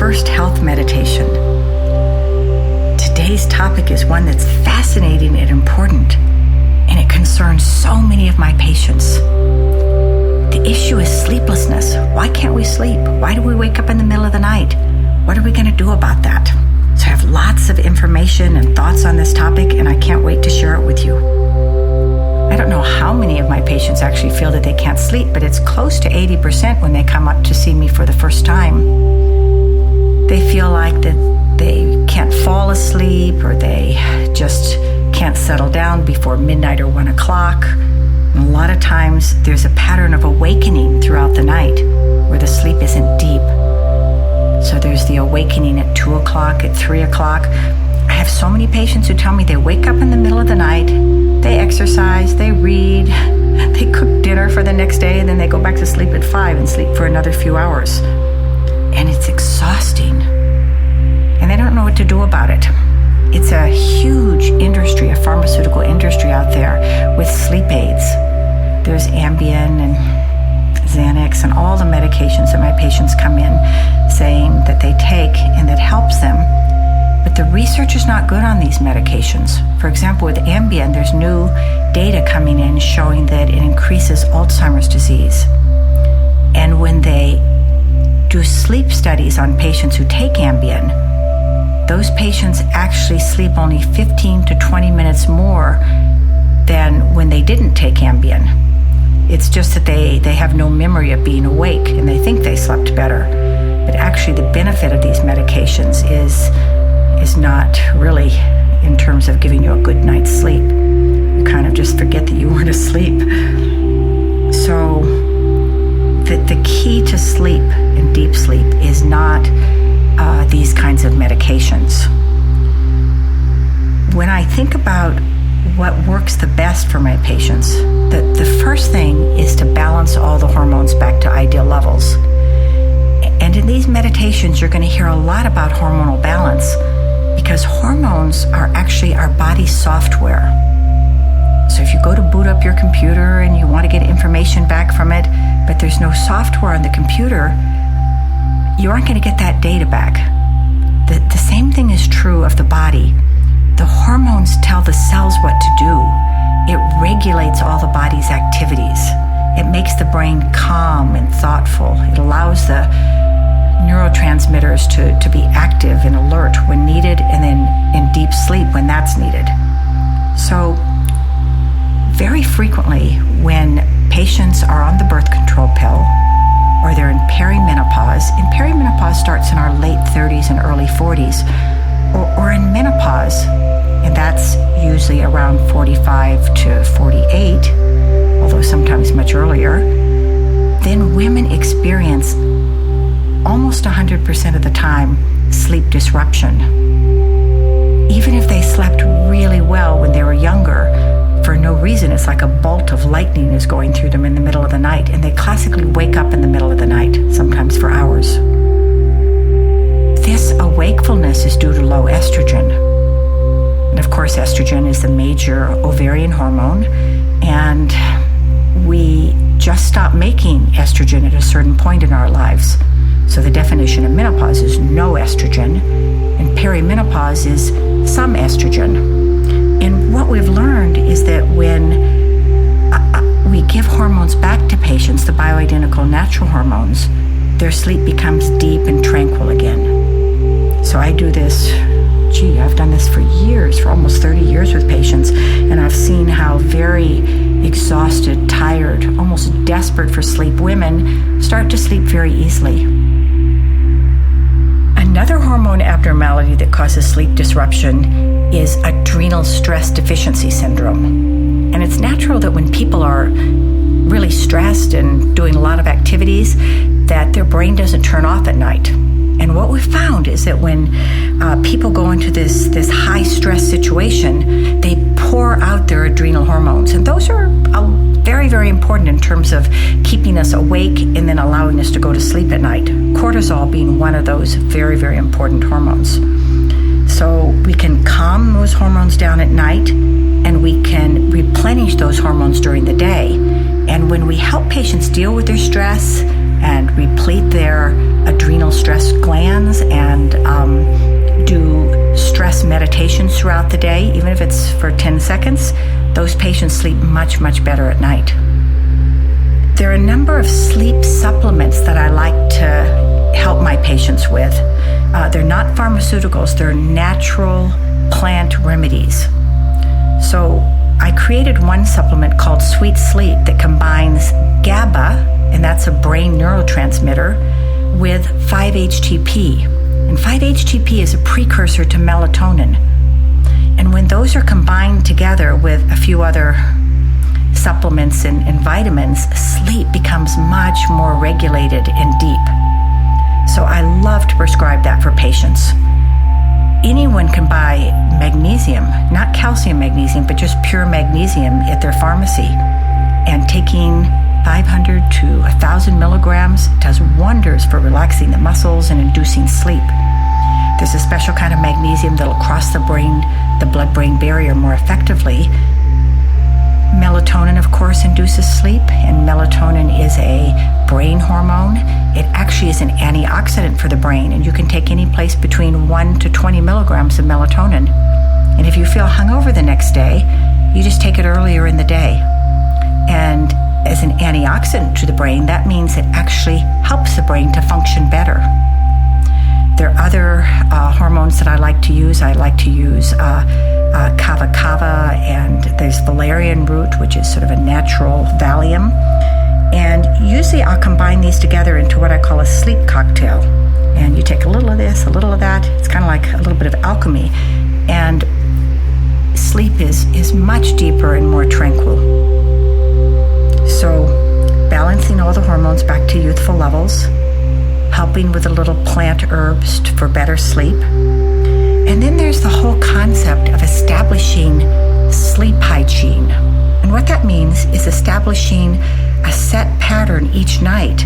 first health meditation. Today's topic is one that's fascinating and important, and it concerns so many of my patients. The issue is sleeplessness. Why can't we sleep? Why do we wake up in the middle of the night? What are we going to do about that? So I have lots of information and thoughts on this topic, and I can't wait to share it with you. I don't know how many of my patients actually feel that they can't sleep, but it's close to 80% when they come up to see me for the first time. They feel like that they can't fall asleep, or they just can't settle down before midnight or 1 o'clock. And a lot of times there's a pattern of awakening throughout the night where the sleep isn't deep. So there's the awakening at 2 o'clock, at 3 o'clock. I have so many patients who tell me they wake up in the middle of the night, they exercise, they read, they cook dinner for the next day, and then they go back to sleep at 5 and sleep for another few hours. And it's exhausting. And they don't know what to do about it. It's a huge industry, a pharmaceutical industry out there with sleep aids. There's Ambien and Xanax and all the medications that my patients come in saying that they take and that helps them. But the research is not good on these medications. For example, with Ambien, there's new data coming in showing that it increases Alzheimer's disease. And when they do sleep studies on patients who take Ambien, those patients actually sleep only 15 to 20 minutes more than when they didn't take Ambien. It's just that they have no memory of being awake and they think they slept better. But actually the benefit of these medications is not really in terms of giving you a good night's sleep. You kind of just forget that you weren't asleep. So the key to sleep and deep sleep is not these kinds of medications. When I think about what works the best for my patients, the first thing is to balance all the hormones back to ideal levels. And in these meditations, you're going to hear a lot about hormonal balance because hormones are actually our body's software. So if you go to boot up your computer and you want to get information back from it, but there's no software on the computer, you aren't going to get that data back. The same thing is true of the body. The hormones tell the cells what to do. It regulates all the body's activities. It makes the brain calm and thoughtful. It allows the neurotransmitters to be active and alert when needed, and then in deep sleep when that's needed. So very frequently when patients are on the birth control pill or they're in perimenopause, and perimenopause starts in our late 30s and early 40s, or in menopause, and that's usually around 45 to 48, although sometimes much earlier, then women experience almost 100% of the time sleep disruption. Even if they slept really well when they were younger, for no reason, it's like a bolt of lightning is going through them in the middle of the night, and they classically wake up in the middle of the night, sometimes for hours. This awakefulness is due to low estrogen. And of course, estrogen is the major ovarian hormone, and we just stop making estrogen at a certain point in our lives. So the definition of menopause is no estrogen, and perimenopause is some estrogen. And what we've learned is that when we give hormones back to patients, the bioidentical natural hormones, their sleep becomes deep and tranquil again. So I do this, I've done this for years, for almost 30 years with patients, and I've seen how very exhausted, tired, almost desperate for sleep women start to sleep very easily. Another hormone abnormality that causes sleep disruption is adrenal stress deficiency syndrome. And it's natural that when people are really stressed and doing a lot of activities, that their brain doesn't turn off at night. And what we've found is that when people go into this high stress situation, they pour out their adrenal hormones. And those are very, very important in terms of keeping us awake and then allowing us to go to sleep at night. Cortisol being one of those very, very important hormones. So we can calm those hormones down at night, and we can replenish those hormones during the day. And when we help patients deal with their stress and replete their adrenal stress glands and do stress meditations throughout the day, even if it's for 10 seconds, those patients sleep much, much better at night. There are a number of sleep supplements that I like to help my patients with. They're not pharmaceuticals, they're natural plant remedies. So I created one supplement called Sweet Sleep that combines GABA, and that's a brain neurotransmitter, with 5-HTP. And 5-HTP is a precursor to melatonin. And when those are combined together with a few other supplements and vitamins, sleep becomes much more regulated and deep. So I love to prescribe that for patients. Anyone can buy magnesium, not calcium magnesium, but just pure magnesium at their pharmacy. And taking 500 to 1,000 milligrams does wonders for relaxing the muscles and inducing sleep. There's a special kind of magnesium that'll cross the blood-brain barrier more effectively. Melatonin, of course, induces sleep, and melatonin is a brain hormone. It actually is an antioxidant for the brain, and you can take any place between 1 to 20 milligrams of melatonin. And if you feel hungover the next day, you just take it earlier in the day. And as an antioxidant to the brain, that means it actually helps the brain to function better. There are other hormones that I like to use. I like to use kava kava, and there's valerian root, which is sort of a natural Valium. And usually I'll combine these together into what I call a sleep cocktail. And you take a little of this, a little of that. It's kind of like a little bit of alchemy. And sleep is much deeper and more tranquil. So balancing all the hormones back to youthful levels, helping with a little plant herbs for better sleep. And then there's the whole concept of establishing sleep hygiene. And what that means is establishing a set pattern each night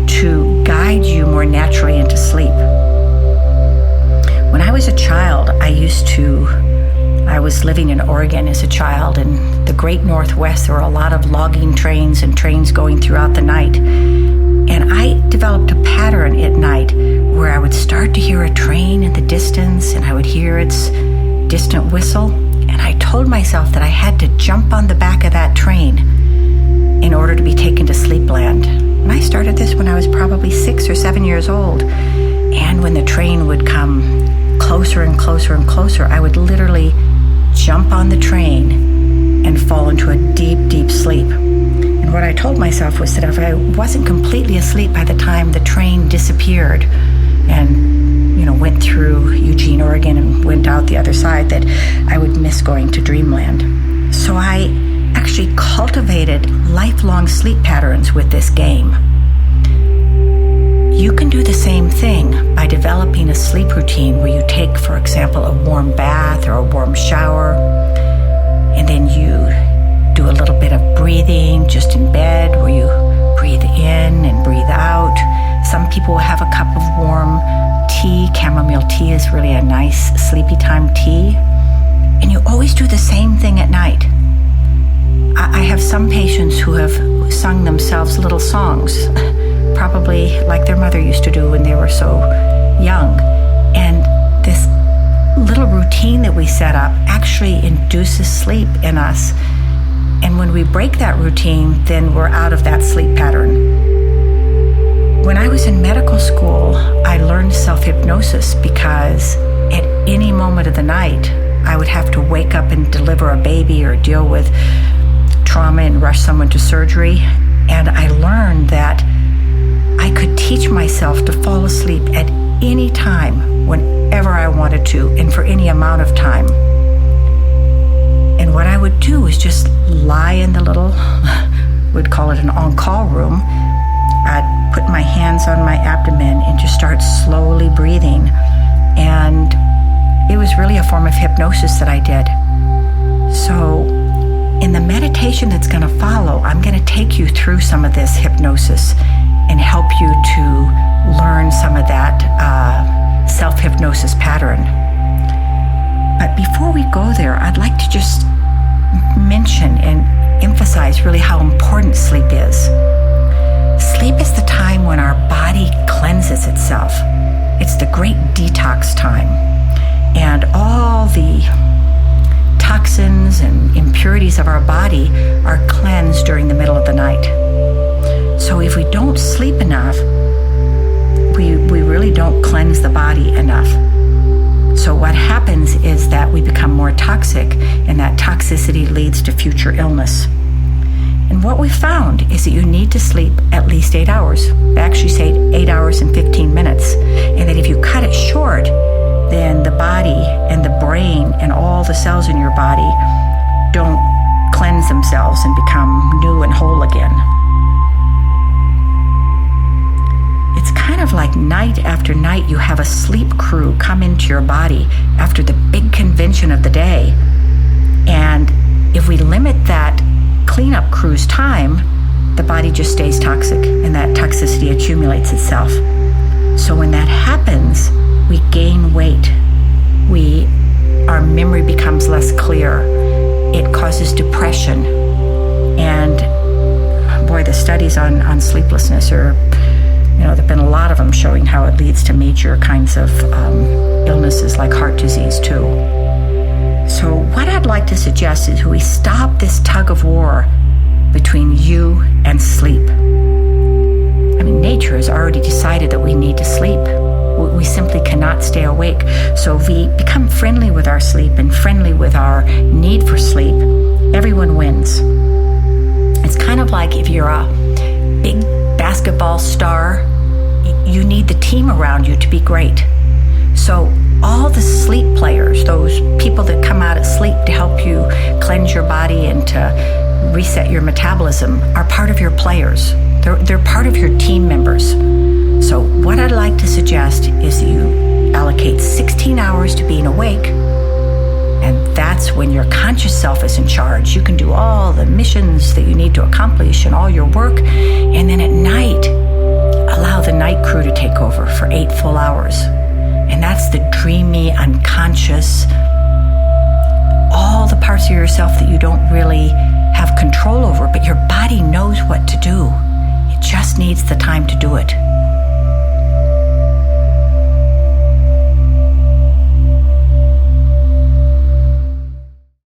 to guide you more naturally into sleep. When I was a child, I was living in Oregon as a child, in the great Northwest. There were a lot of logging trains and trains going throughout the night. And I developed a pattern at night where I would start to hear a train in the distance, and I would hear its distant whistle. And I told myself that I had to jump on the back of that train in order to be taken to sleepland. And I started this when I was probably 6 or 7 years old. And when the train would come closer and closer and closer, I would literally jump on the train and fall into a deep, deep sleep. And what I told myself was that if I wasn't completely asleep by the time the train disappeared and, went through Eugene, Oregon, and went out the other side, that I would miss going to dreamland. So I actually cultivated lifelong sleep patterns with this game. You can do the same thing by developing a sleep routine where you take, for example, a warm bath or a warm shower, and then you do a little bit of breathing just in bed where you breathe in and breathe out. Some people have a cup of warm tea. Chamomile tea is really a nice sleepy time tea. And you always do the same thing at night. I have some patients who have sung themselves little songs, probably like their mother used to do when they were so young. And this little routine that we set up actually induces sleep in us. And when we break that routine, then we're out of that sleep pattern. When I was in medical school, I learned self-hypnosis because at any moment of the night, I would have to wake up and deliver a baby or deal with trauma and rush someone to surgery. And I learned that I could teach myself to fall asleep at any time, whenever I wanted to, and for any amount of time. And what I would do is just lie in the little, we'd call it an on-call room. I'd put my hands on my abdomen and just start slowly breathing. And it was really a form of hypnosis that I did. So in the meditation that's going to follow, I'm going to take you through some of this hypnosis and help you to learn some of that self-hypnosis pattern. But before we go there, I'd like to just mention and emphasize really how important sleep is. Sleep is the time when our body cleanses itself. It's the great detox time. And all the toxins and impurities of our body are cleansed during the middle of the night. So if we don't sleep enough, we really don't cleanse the body enough. So what happens is that we become more toxic, and that toxicity leads to future illness. And what we found is that you need to sleep at least 8 hours. They actually say 8 hours and 15 minutes. And that if you cut it short, then the body and the brain and all the cells in your body don't cleanse themselves and become new and whole again. It's kind of like night after night you have a sleep crew come into your body after the big convention of the day. And if we limit that cleanup crew's time, the body just stays toxic and that toxicity accumulates itself. So when that happens, we gain weight. Our memory becomes less clear. It causes depression. And boy, the studies on sleeplessness are, there've been a lot of them showing how it leads to major kinds of illnesses like heart disease too. So what I'd like to suggest is we stop this tug of war between you and sleep. I mean, nature has already decided that we need to sleep. We simply cannot stay awake. So if we become friendly with our sleep and friendly with our need for sleep, everyone wins. It's kind of like if you're a big basketball star, you need the team around you to be great. So all the sleep players, those people that come out at sleep to help you cleanse your body and to reset your metabolism, are part of your players. They're part of your team members. So what I'd like to suggest is you allocate 16 hours to being awake, and that's when your conscious self is in charge. You can do all the missions that you need to accomplish and all your work, and then at night, allow the night crew to take over for 8 full hours. And that's the dreamy, unconscious, all the parts of yourself that you don't really have control over, but your body knows what to do. It just needs the time to do it.